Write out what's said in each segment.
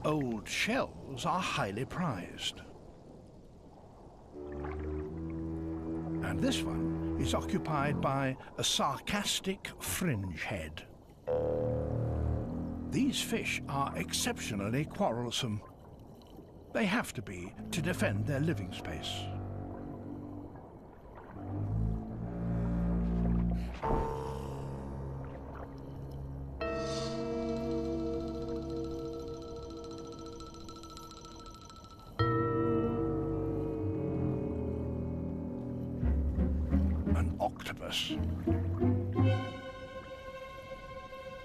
Old shells are highly prized. And this one is occupied by a sarcastic fringehead. These fish are exceptionally quarrelsome. They have to be to defend their living space. An octopus.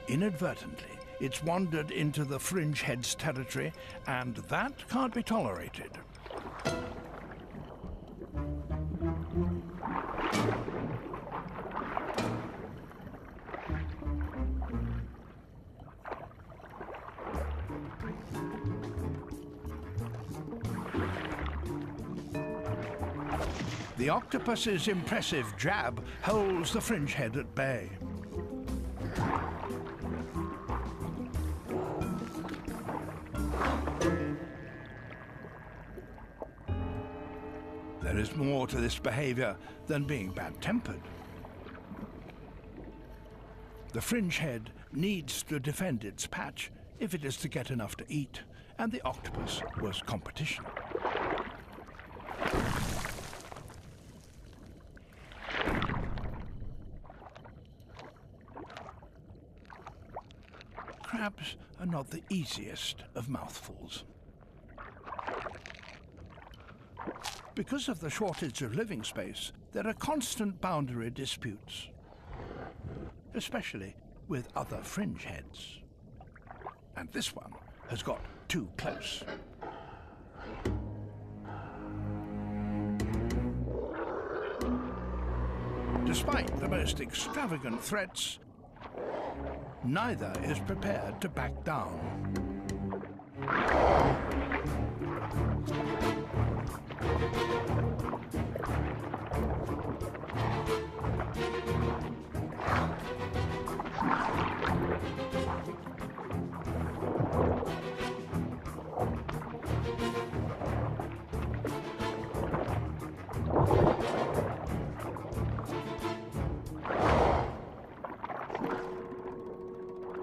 Inadvertently, it's wandered into the fringehead's territory, and that can't be tolerated. The octopus's impressive jab holds the fringehead at bay. There is more to this behavior than being bad-tempered. The fringehead needs to defend its patch if it is to get enough to eat, and the octopus was competition. Crabs are not the easiest of mouthfuls. Because of the shortage of living space, there are constant boundary disputes, especially with other fringeheads. And this one has got too close. Despite the most extravagant threats, neither is prepared to back down.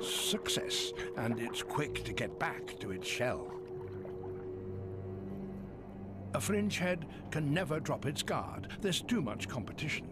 Success, and it's quick to get back to its shell. A fringehead can never drop its guard. There's too much competition.